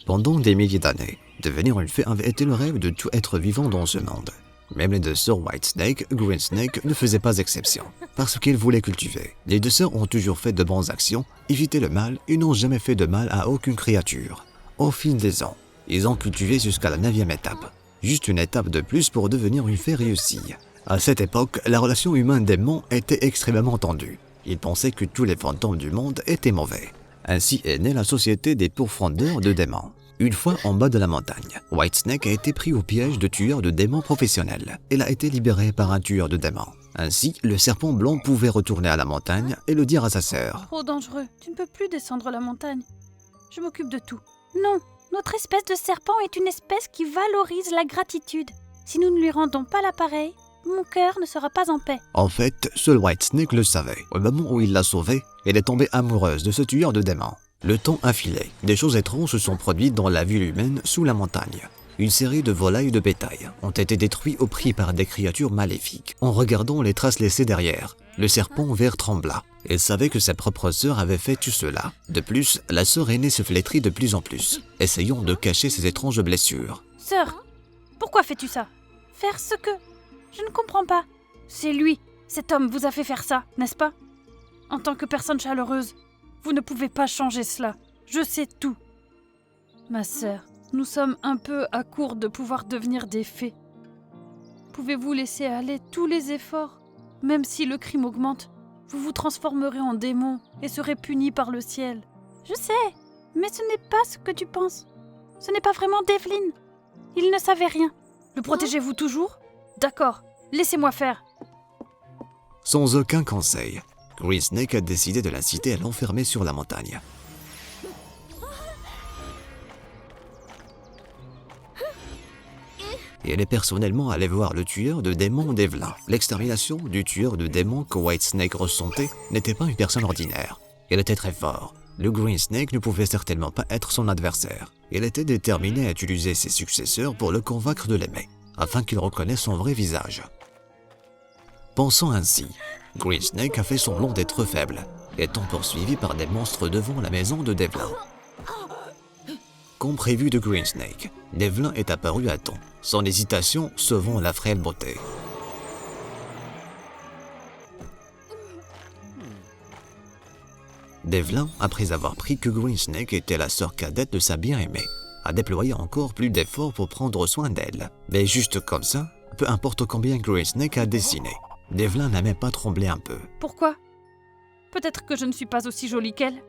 Pendant des milliers d'années, devenir une fée avait été le rêve de tout être vivant dans ce monde. Même les deux sœurs Whitesnake, Greensnake ne faisaient pas exception, parce qu'ils voulaient cultiver. Les deux sœurs ont toujours fait de bonnes actions, évité le mal et n'ont jamais fait de mal à aucune créature. Au fil des ans, ils ont cultivé jusqu'à la 9e étape. Juste une étape de plus pour devenir une fée réussie. À cette époque, la relation humain-démon était extrêmement tendue. Ils pensaient que tous les fantômes du monde étaient mauvais. Ainsi est née la société des pourfendeurs de démons. Une fois en bas de la montagne, Whitesnake a été pris au piège de tueurs de démons professionnels. Il a été libéré par un tueur de démons. Ainsi, le serpent blanc pouvait retourner à la montagne et le dire à sa sœur. Trop dangereux, tu ne peux plus descendre la montagne. Je m'occupe de tout. Non, notre espèce de serpent est une espèce qui valorise la gratitude. Si nous ne lui rendons pas l'appareil, mon cœur ne sera pas en paix. En fait, seul Whitesnake le savait. Au moment où il l'a sauvée, elle est tombée amoureuse de ce tueur de démons. Le temps a filé. Des choses étranges se sont produites dans la ville humaine sous la montagne. Une série de volailles de bétail ont été détruits au prix par des créatures maléfiques. En regardant les traces laissées derrière, le serpent vert trembla. Elle savait que sa propre sœur avait fait tout cela. De plus, la sœur aînée se flétrit de plus en plus, essayant de cacher ses étranges blessures. Sœur, pourquoi fais-tu ça? Faire ce que... Je ne comprends pas. C'est lui, cet homme vous a fait faire ça, n'est-ce pas? En tant que personne chaleureuse, vous ne pouvez pas changer cela. Je sais tout. Ma sœur, nous sommes un peu à court de pouvoir devenir des fées. Pouvez-vous laisser aller tous les efforts? Même si le crime augmente, vous vous transformerez en démon et serez puni par le ciel. Je sais, mais ce n'est pas ce que tu penses. Ce n'est pas vraiment Devlin. Il ne savait rien. Le protégez-vous toujours? D'accord, laissez-moi faire. Sans aucun conseil, Greensnake a décidé de l'inciter à l'enfermer sur la montagne. Et elle est personnellement allée voir le tueur de démons Devlin. L'extermination du tueur de démons que Whitesnake ressentait n'était pas une personne ordinaire. Il était très fort. Le Greensnake ne pouvait certainement pas être son adversaire. Il était déterminé à utiliser ses successeurs pour le convaincre de l'aimer, afin qu'il reconnaisse son vrai visage. Pensant ainsi, Greensnake a fait semblant d'être faible, étant poursuivi par des monstres devant la maison de Devlin. Comme prévu de Greensnake, Devlin est apparu à temps, sans hésitation sauvant la frêle beauté. Devlin, après avoir pris que Greensnake était la sœur cadette de sa bien-aimée, a déployé encore plus d'efforts pour prendre soin d'elle. Mais juste comme ça, peu importe combien Greensnake a dessiné, Devlin n'a même pas tremblé un peu. Pourquoi? Peut-être que je ne suis pas aussi jolie qu'elle.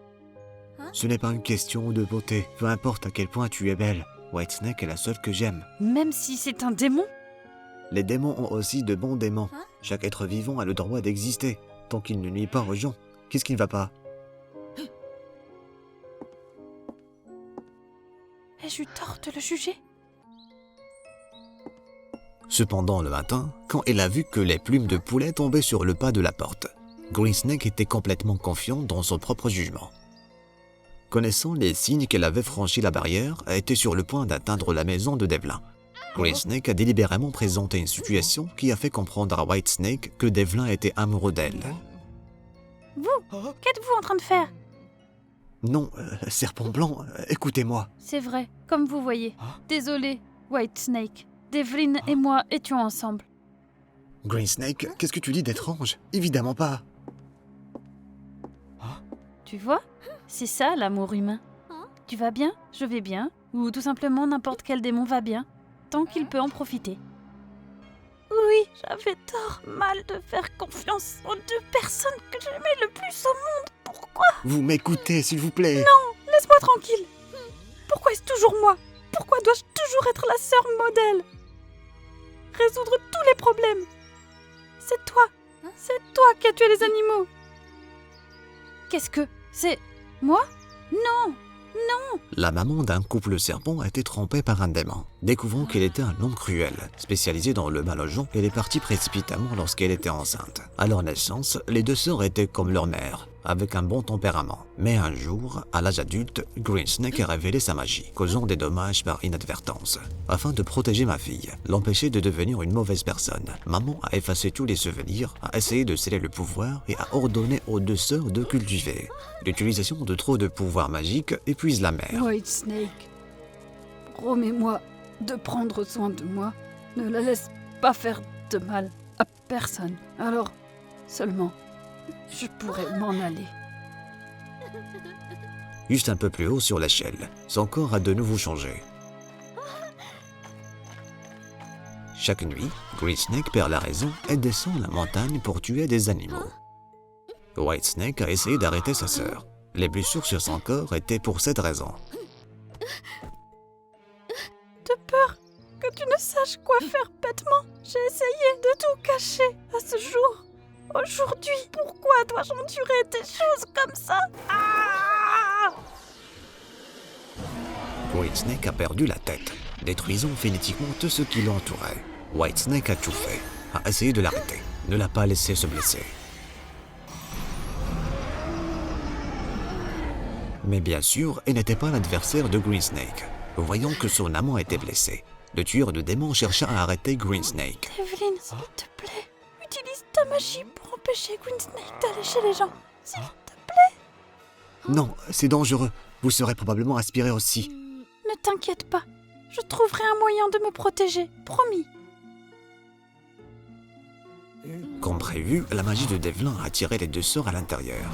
Ce n'est pas une question de beauté, peu importe à quel point tu es belle. Whitesnake est la seule que j'aime. Même si c'est un démon? Les démons ont aussi de bons démons. Chaque être vivant a le droit d'exister, tant qu'il ne nuit pas aux gens. Qu'est-ce qui ne va pas? Ai-je eu tort de le juger? Cependant, le matin, quand elle a vu que les plumes de poulet tombaient sur le pas de la porte, Greensnake était complètement confiant dans son propre jugement. Connaissant les signes qu'elle avait franchi la barrière, elle était sur le point d'atteindre la maison de Devlin. Greensnake a délibérément présenté une situation qui a fait comprendre à Whitesnake que Devlin était amoureux d'elle. Vous, qu'êtes-vous en train de faire? Non, serpent blanc, écoutez-moi. C'est vrai, comme vous voyez. Désolé, Whitesnake. Devlin et moi étions ensemble. Greensnake, qu'est-ce que tu dis d'étrange? Évidemment pas. Tu vois? C'est ça l'amour humain. Tu vas bien? Je vais bien. Ou tout simplement n'importe quel démon va bien, tant qu'il peut en profiter. Oui, j'avais tort, mal de faire confiance aux deux personnes que j'aimais le plus au monde. Pourquoi? Vous m'écoutez, s'il vous plaît. Non, laisse-moi tranquille. Pourquoi est-ce toujours moi? Pourquoi dois-je toujours être la sœur modèle? Résoudre tous les problèmes. C'est toi qui as tué les animaux. Qu'est-ce que... c'est... moi? Non. La maman d'un couple serpent a été trompée par un démon. Découvrant qu'il était un homme cruel, spécialisé dans le mal aux gens, elle est partie précipitamment lorsqu'elle était enceinte. À leur naissance, les deux sœurs étaient comme leur mère, avec un bon tempérament. Mais un jour, à l'âge adulte, Greensnake a révélé sa magie, causant des dommages par inadvertance. Afin de protéger ma fille, l'empêcher de devenir une mauvaise personne, maman a effacé tous les souvenirs, a essayé de sceller le pouvoir et a ordonné aux deux sœurs de cultiver. L'utilisation de trop de pouvoirs magiques épuise la mère. Whitesnake, Promets-moi de prendre soin de moi. Ne la laisse pas faire de mal à personne. Alors, seulement, je pourrai m'en aller. Juste un peu plus haut sur l'échelle, son corps a de nouveau changé. Chaque nuit, Greensnake perd la raison et descend la montagne pour tuer des animaux. Whitesnake a essayé d'arrêter sa sœur. Les blessures sur son corps étaient pour cette raison. De peur que tu ne saches quoi faire bêtement, j'ai essayé de tout cacher à ce jour. Aujourd'hui, pourquoi dois-je endurer des choses comme ça? Greensnake a perdu la tête, détruisant phénétiquement tout ce qui l'entourait. Whitesnake a tout fait, a essayé de l'arrêter, ne l'a pas laissé se blesser. Mais bien sûr, elle n'était pas l'adversaire de Greensnake. Voyant que son amant était blessé, le tueur de démons chercha à arrêter Greensnake. Evelyn, s'il te plaît, utilise ta magie pour empêcher Greensnake d'aller chez les gens. S'il te plaît. Non, c'est dangereux. Vous serez probablement aspiré aussi. Ne t'inquiète pas, je trouverai un moyen de me protéger, promis. Comme prévu, la magie de Devlin a attiré les deux sœurs à l'intérieur.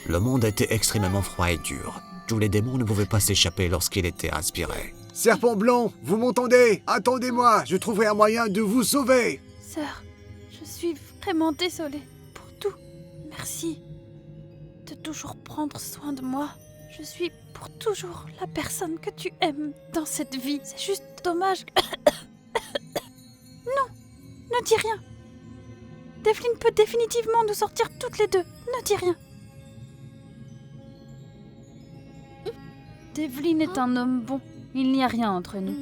Le monde était extrêmement froid et dur. Tous les démons ne pouvaient pas s'échapper lorsqu'il était aspiré. Serpent blanc, vous m'entendez? Attendez-moi, je trouverai un moyen de vous sauver. Sœur, je suis vraiment désolée pour tout. Merci de toujours prendre soin de moi. Je suis pour toujours la personne que tu aimes dans cette vie. C'est juste dommage. Non, ne dis rien. Devlin peut définitivement nous sortir toutes les deux. Ne dis rien. Devlin est un homme bon. Il n'y a rien entre nous.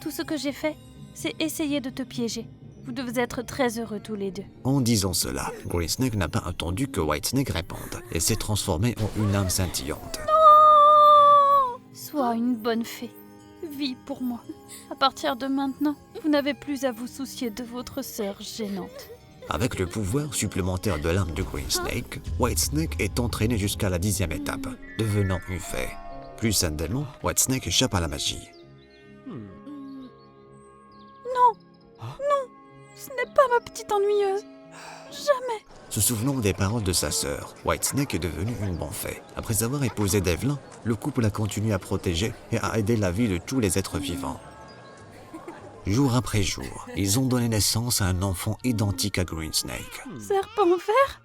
Tout ce que j'ai fait, c'est essayer de te piéger. Vous devez être très heureux tous les deux. En disant cela, Greensnake n'a pas attendu que Whitesnake réponde et s'est transformé en une âme scintillante. Sois une bonne fée. Vis pour moi. À partir de maintenant, vous n'avez plus à vous soucier de votre sœur gênante. Avec le pouvoir supplémentaire de l'âme de Greensnake, Whitesnake est entraîné jusqu'à la 10e étape, devenant une fée. Plus un démon, Whitesnake échappe à la magie. Ce n'est pas ma petite ennuyeuse. Jamais. Se souvenant des paroles de sa sœur, Whitesnake est devenu une bonne fée. Après avoir épousé Devlin, le couple a continué à protéger et à aider la vie de tous les êtres vivants. Jour après jour, ils ont donné naissance à un enfant identique à Greensnake. Serpent vert?